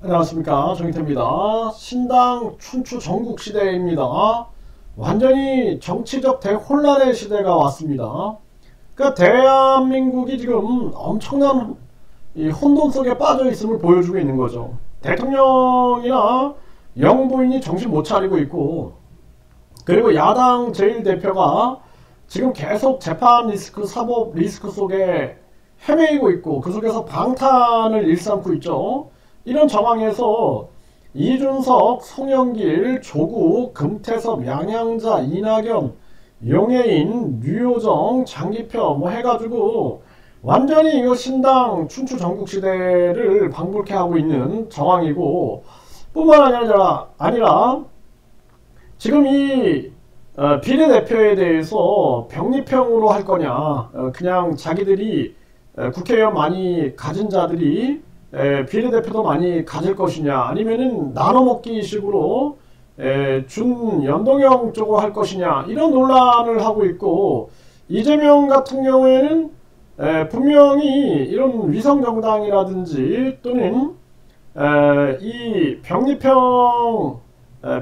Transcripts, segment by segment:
안녕하십니까, 정희태입니다. 신당 춘추 전국시대입니다. 완전히 정치적 대혼란의 시대가 왔습니다. 그러니까 대한민국이 지금 엄청난 이 혼돈 속에 빠져 있음을 보여주고 있는 거죠. 대통령이나 영부인이 정신 못 차리고 있고, 그리고 야당 제1대표가 지금 계속 재판 리스크, 사법 리스크 속에 헤매이고 있고, 그 속에서 방탄을 일삼고 있죠. 이런 정황에서 이준석, 송영길, 조국, 금태섭, 양양자, 이낙연, 용해인, 류호정, 장기표 뭐 해가지고 완전히 이거 신당 춘추 전국시대를 방불케 하고 있는 정황이고, 뿐만 아니라 지금 이 비례대표에 대해서 병립형으로 할 거냐, 그냥 자기들이 국회의원 많이 가진 자들이 비례대표도 많이 가질 것이냐, 아니면은 나눠먹기 식으로 준연동형 쪽으로 할 것이냐, 이런 논란을 하고 있고, 이재명 같은 경우에는 분명히 이런 위성정당이라든지 또는 이 병립형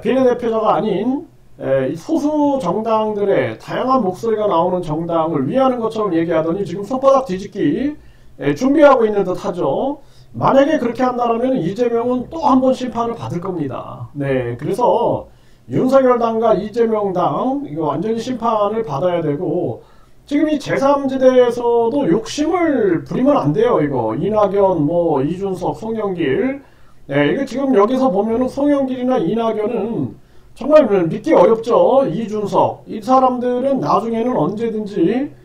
비례대표자가 아닌 이 소수 정당들의 다양한 목소리가 나오는 정당을 위하는 것처럼 얘기하더니 지금 손바닥 뒤집기 준비하고 있는 듯 하죠. 만약에 그렇게 한다면 이재명은 또 한 번 심판을 받을 겁니다. 네, 그래서 윤석열 당과 이재명 당 이거 완전히 심판을 받아야 되고, 지금 이 제3지대에서도 욕심을 부리면 안 돼요. 이거 이낙연, 뭐 이준석, 송영길, 네, 이거 지금 여기서 보면은 송영길이나 이낙연은 정말 믿기 어렵죠. 이준석, 이 사람들은 나중에는 언제든지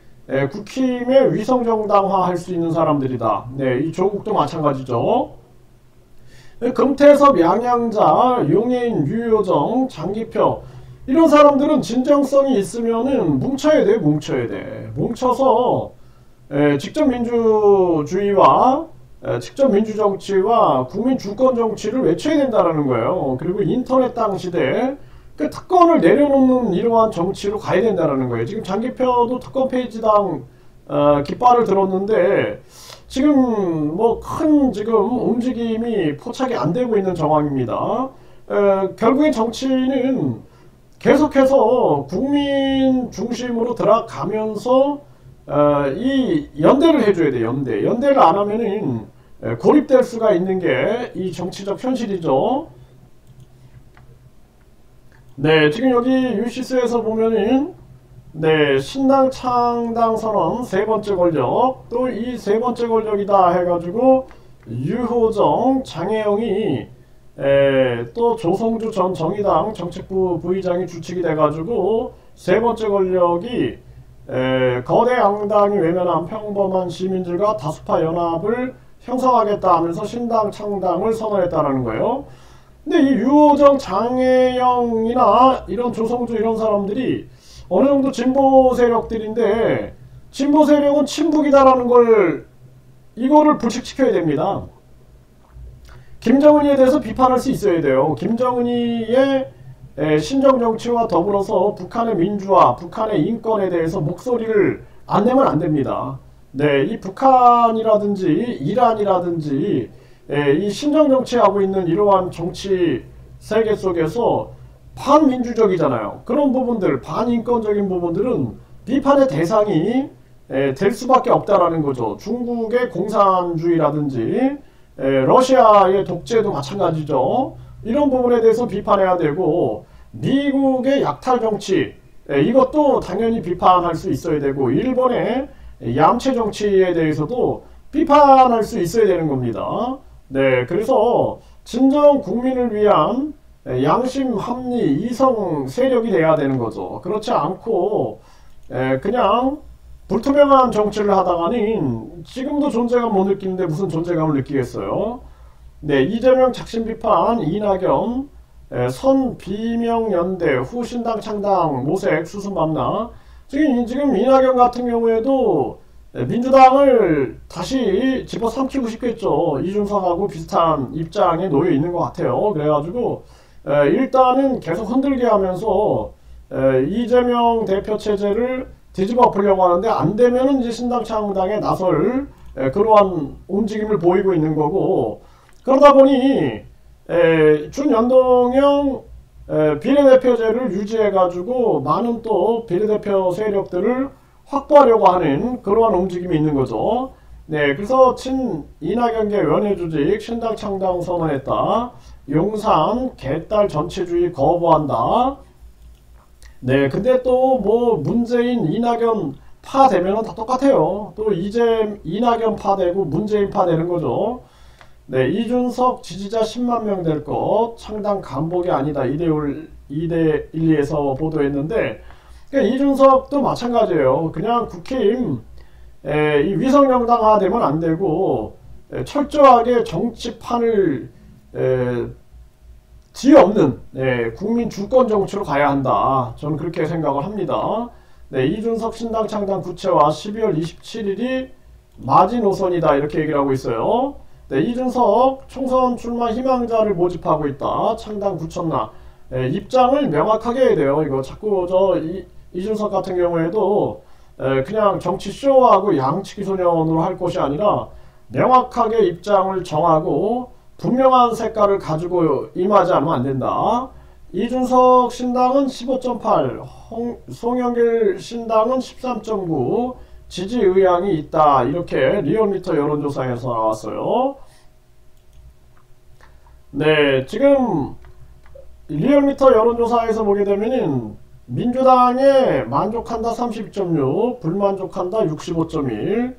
국힘의 위성정당화 할 수 있는 사람들이다. 네, 이 조국도 마찬가지죠. 금태섭, 양양자, 용해인, 류호정, 장기표, 이런 사람들은 진정성이 있으면은 뭉쳐야 돼. 뭉쳐서 직접 민주주의와 직접 민주정치와 국민 주권 정치를 외쳐야 된다는 거예요. 그리고 인터넷 땅 시대에 그 특권을 내려놓는 이러한 정치로 가야 된다는 거예요. 지금 장기표도 특권 페이지당 깃발을 들었는데 지금 뭐 큰 지금 움직임이 포착이 안 되고 있는 정황입니다. 결국엔 정치는 계속해서 국민 중심으로 들어가면서 이 연대를 해줘야 돼. 연대를 안 하면은 고립될 수가 있는 게 이 정치적 현실이죠. 네, 지금 여기 유시스에서 보면은 네, 신당 창당 선언 세 번째 권력, 또 이 세 번째 권력이다 해가지고 유호정, 장혜영이 또 조성주 전 정의당 정책부 부의장이 주축이 돼가지고 세 번째 권력이 거대 양당이 외면한 평범한 시민들과 다수파 연합을 형성하겠다 하면서 신당 창당을 선언했다는 거예요. 근데 이 유호정, 장혜영이나 이런 조성주 이런 사람들이 어느 정도 진보 세력들인데, 진보 세력은 친북이다라는 걸 이거를 불식시켜야 됩니다. 김정은이에 대해서 비판할 수 있어야 돼요. 김정은이의 신정 정치와 더불어서 북한의 민주화, 북한의 인권에 대해서 목소리를 안 내면 안 됩니다. 네, 이 북한이라든지 이란이라든지 이 신정 정치하고 있는 이러한 정치 세계 속에서 반민주적이잖아요. 그런 부분들, 반인권적인 부분들은 비판의 대상이 될 수밖에 없다라는 거죠. 중국의 공산주의라든지 러시아의 독재도 마찬가지죠. 이런 부분에 대해서 비판해야 되고, 미국의 약탈 정치, 이것도 당연히 비판할 수 있어야 되고, 일본의 얌체 정치에 대해서도 비판할 수 있어야 되는 겁니다. 네, 그래서 진정 국민을 위한 양심, 합리, 이성 세력이 돼야 되는 거죠. 그렇지 않고 그냥 불투명한 정치를 하다가는 지금도 존재감 못 느끼는데 무슨 존재감을 느끼겠어요. 네, 이재명 작심 비판, 이낙연 선 비명 연대 후 신당 창당 모색 수순밤나. 지금 이낙연 같은 경우에도 민주당을 다시 집어삼키고 싶겠죠. 이준석하고 비슷한 입장에 놓여 있는 것 같아요. 그래가지고 일단은 계속 흔들게 하면서 이재명 대표 체제를 뒤집어 엎으려고 하는데, 안 되면은 이제 신당 창당에 나설 그러한 움직임을 보이고 있는 거고, 그러다 보니 준연동형 비례대표제를 유지해가지고 많은 또 비례대표 세력들을 확보하려고 하는 그러한 움직임이 있는 거죠. 네, 그래서 이낙연계 원외조직 신당 창당 선언했다. 용산 개딸 전체주의 거부한다. 네, 근데 또 뭐 문재인 이낙연 파 되면은 다 똑같아요. 또 이제 이낙연 파 되고 문재인 파 되는 거죠. 네, 이준석 지지자 10만 명 될 것 창당 간복이 아니다. 2대12에서 보도했는데, 그러니까 이준석도 마찬가지예요. 그냥 국힘 이 위성정당화 되면 안 되고 철저하게 정치판을 뒤엎는 국민 주권 정치로 가야 한다. 저는 그렇게 생각을 합니다. 네, 이준석 신당 창당 구체화 12월 27일이 마지노선이다. 이렇게 얘기를 하고 있어요. 네, 이준석 총선 출마 희망자를 모집하고 있다. 창당 구천나. 입장을 명확하게 해야 돼요. 이거 자꾸 이준석 같은 경우에도 그냥 정치 쇼하고 양치기 소년으로 할 것이 아니라 명확하게 입장을 정하고 분명한 색깔을 가지고 임하지 않으면 안 된다. 이준석 신당은 15.8, 송영길 신당은 13.9, 지지 의향이 있다. 이렇게 리얼미터 여론조사에서 나왔어요. 네, 지금 리얼미터 여론조사에서 보게 되면은 민주당에 만족한다 32.6, 불만족한다 65.1,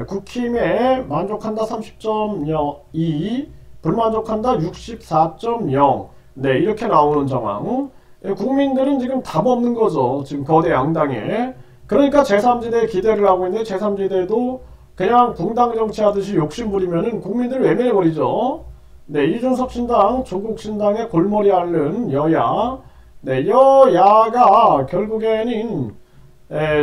국힘에 만족한다 30.2, 불만족한다 64.0. 네, 이렇게 나오는 정황. 국민들은 지금 답 없는 거죠. 지금 거대 양당에. 그러니까 제3지대에 기대를 하고 있는데 제3지대도 그냥 붕당 정치하듯이 욕심부리면은 국민들을 외면해버리죠. 네, 이준석 신당, 조국 신당의 골머리 앓는 여야. 네, 여야가 결국에는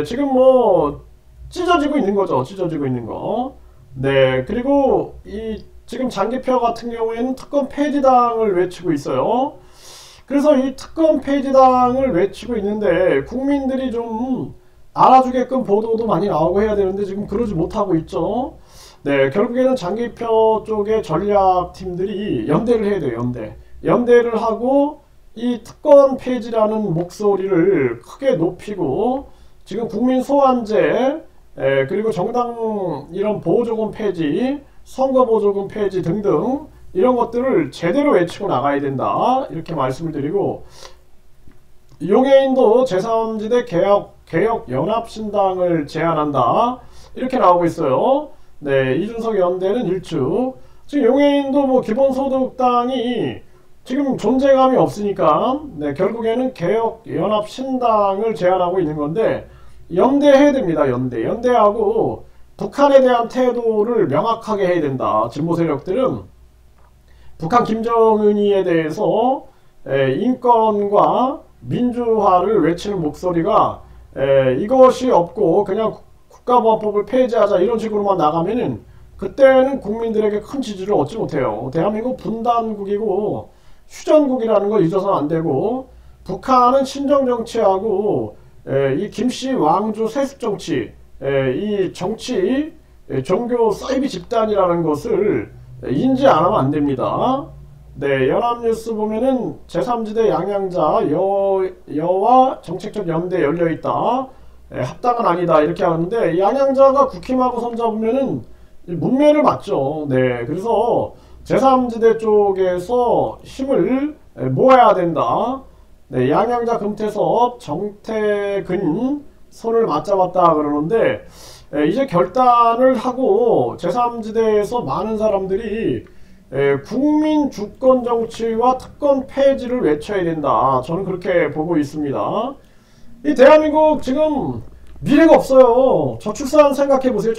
지금 뭐 찢어지고 있는 거죠. 찢어지고 있는 거. 네, 그리고 지금 장기표 같은 경우에는 특검 폐지당을 외치고 있어요. 그래서 이 특검 폐지당을 외치고 있는데 국민들이 좀 알아주게끔 보도도 많이 나오고 해야 되는데 지금 그러지 못하고 있죠. 네, 결국에는 장기표 쪽의 전략팀들이 연대를 해야 돼요. 연대를 하고 이 특권 폐지라는 목소리를 크게 높이고 지금 국민 소환제 그리고 정당 이런 보조금 폐지, 선거 보조금 폐지 등등 이런 것들을 제대로 외치고 나가야 된다. 이렇게 말씀을 드리고, 용해인도 제3지대 개혁 연합신당을 제안한다. 이렇게 나오고 있어요. 네, 이준석 연대는 일축. 지금 용해인도 뭐 기본소득당이 지금 존재감이 없으니까 결국에는 개혁연합신당을 제안하고 있는 건데 연대해야 됩니다. 연대하고 북한에 대한 태도를 명확하게 해야 된다. 진보 세력들은 북한 김정은이에 대해서 인권과 민주화를 외치는 목소리가 이것이 없고 그냥 국가보안법을 폐지하자 이런 식으로만 나가면은 그때는 국민들에게 큰 지지를 얻지 못해요. 대한민국 분단국이고 휴전국이라는 걸 잊어서는 안 되고, 북한은 신정정치하고 이 김씨 왕조 세습정치, 이 정치 종교 사이비 집단이라는 것을 인지 안 하면 안 됩니다. 네, 연합뉴스 보면은 제3지대 양양자 여와 정책적 연대 열려있다. 합당은 아니다. 이렇게 하는데 양양자가 국힘하고 손잡으면은 문매를 맞죠. 네, 그래서 제3지대 쪽에서 힘을 모아야 된다. 네, 양양자 금태섭 정태근 손을 맞잡았다 그러는데 이제 결단을 하고 제3지대에서 많은 사람들이 국민 주권 정치와 특권 폐지를 외쳐야 된다. 저는 그렇게 보고 있습니다. 이 대한민국 지금 미래가 없어요. 저출산 생각해보세요.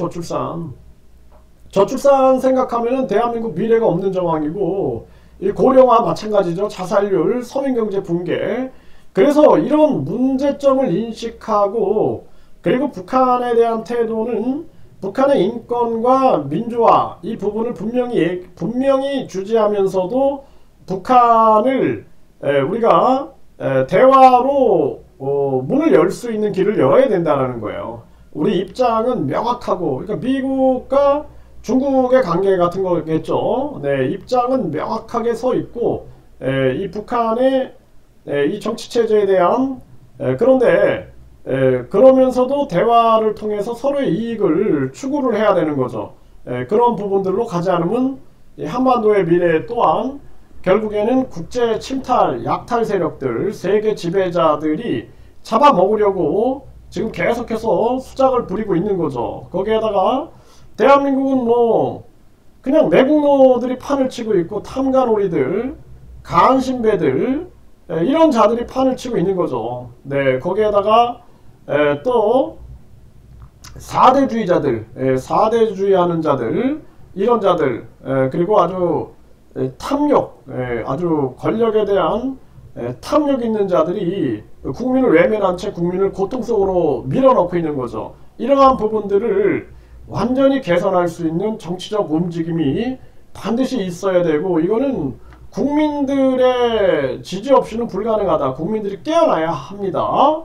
저출산 생각하면은 대한민국 미래가 없는 정황이고, 이 고령화 마찬가지죠. 자살률, 서민경제 붕괴. 그래서 이런 문제점을 인식하고, 그리고 북한에 대한 태도는 북한의 인권과 민주화 이 부분을 분명히 주지하면서도 북한을 우리가 대화로 문을 열 수 있는 길을 열어야 된다는 거예요. 우리 입장은 명확하고, 그러니까 미국과 중국의 관계 같은 거겠죠. 네, 입장은 명확하게 서 있고, 이 북한의 이 정치 체제에 대한 그런데 그러면서도 대화를 통해서 서로의 이익을 추구를 해야 되는 거죠. 그런 부분들로 가지 않으면 이 한반도의 미래 또한 결국에는 국제 침탈, 약탈 세력들, 세계 지배자들이 잡아먹으려고 지금 계속해서 수작을 부리고 있는 거죠. 거기에다가 대한민국은 뭐 그냥 내국노들이 판을 치고 있고 탐관오리들, 간신배들 이런 자들이 판을 치고 있는 거죠. 네, 거기에다가 또 4대주의자들, 4대주의 하는 자들, 이런 자들, 그리고 아주 탐욕, 아주 권력에 대한 탐욕 있는 자들이 국민을 외면한 채 국민을 고통 속으로 밀어넣고 있는 거죠. 이러한 부분들을 완전히 개선할 수 있는 정치적 움직임이 반드시 있어야 되고, 이거는 국민들의 지지 없이는 불가능하다. 국민들이 깨어나야 합니다.